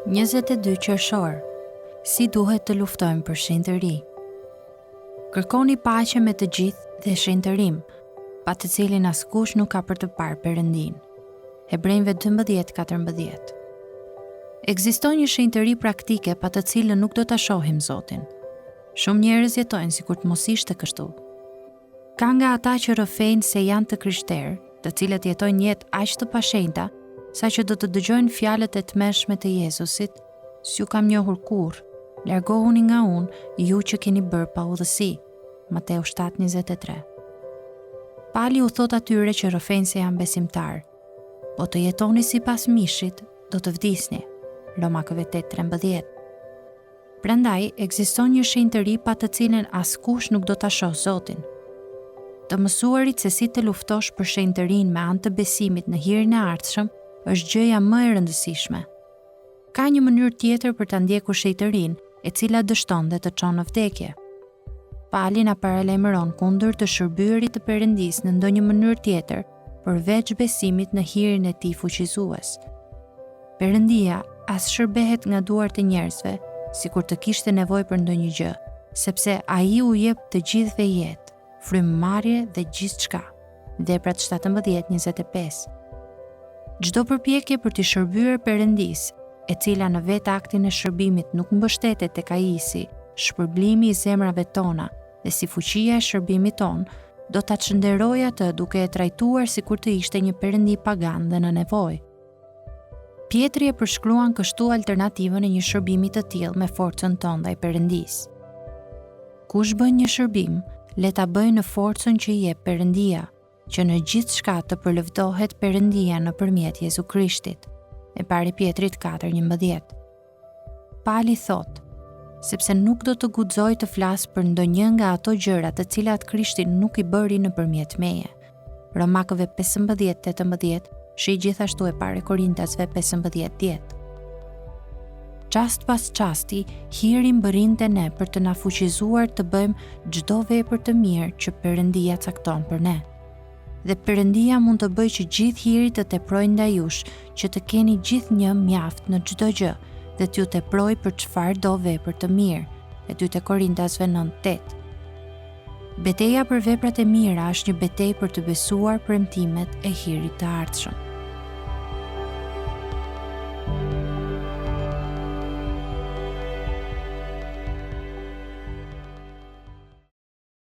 22 qershor. Si duhet të luftojmë për shenjtëri? Kërkoni paqe me të gjithë dhe shenjtërim, pa të cilin askush nuk ka për të parë Perëndin. Hebrejve 12:14. Ekziston një shenjtëri praktike pa të cilën nuk do ta shohim Zotin. Shumë njerëz jetojnë sikur të mos ishte kështu. Ka nga ata që rrëfejnë se janë të krishterë, të cilët jetojnë jetë aq të pashenjta, saqë do të dëgjojnë fjalët e tmerrshme të Jezusit: "S'ju kam njohur kurrë, largohuni nga unë, ju që keni bërë pa udhësi." Mateu 7:23. Pali u thot atyre që rrëfejnë se janë besimtarë: "Po të jetoni sipas mishit, do të vdisni." Romakëve 8:13. Prandaj ekziston një shenjtëri pa të cilën askush nuk do ta shohë Zotin. Të mësuarit se si të luftosh për shenjtërinë me anë të besimit në hirin e ardhshëm është gjëja më e rëndësishme. Ka një mënyrë tjetër për ta ndjekur shenjtërinë, e cila dështon dhe të çon në vdekje. Pali na paralajmëron kundër të shërbyerit të Perëndisë në ndonjë mënyrë tjetër, përveç besimit në hirin e tij fuqizues. Perëndia as shërbehet nga duart e njerëzve, sikur të kishte nevojë për ndonjë gjë, sepse ai u jep të gjithëve jetë, frymëmarrje dhe gjithçka. Veprat 17:25. Çdo përpjekje për të shërbyer Perëndisë, e cila në vetë aktin e shërbimit nuk mbështetet tek ai si shpërblimi i zemrave tona dhe si fuqia e shërbimit ton, do ta çnderojë atë duke e trajtuar sikur të ishte një perëndi pagan dhe në nevojë. Pietri e përshkruan kështu alternativën e një shërbimi të tillë me forcën tonë ndaj Perëndisë. Kush bën një shërbim, le ta bëjë në forcën që i jep Perëndia, që në gjithë shka të përlëvdohet Perëndia nëpërmjet Jezu Krishtit. E pari Pietrit 4:11. Pali thot: "Sepse nuk do të guxoj të flas për ndonjë nga ato gjëra të cilat Krishti nuk i bëri nëpërmjet meje." Romakëve 15:18, shi gjithashtu e pari Korintasve 15:10. Çast pas çasti, hiri mbërrinte ne për të na fuqizuar të bëjmë çdo vepër të mirë që Perëndia cakton për ne. Dhe Perëndia mund të bëjë që gjithë hiri të teprojë ndaj jush, që të keni gjithnjë mjaft në çdo gjë, dhe t'ju teprojë për çfarë do vepër të mirë. E 2 Korintasve 9:8. Betejë për veprat e mira është një betejë për të besuar premtimet e hirit të ardhshëm.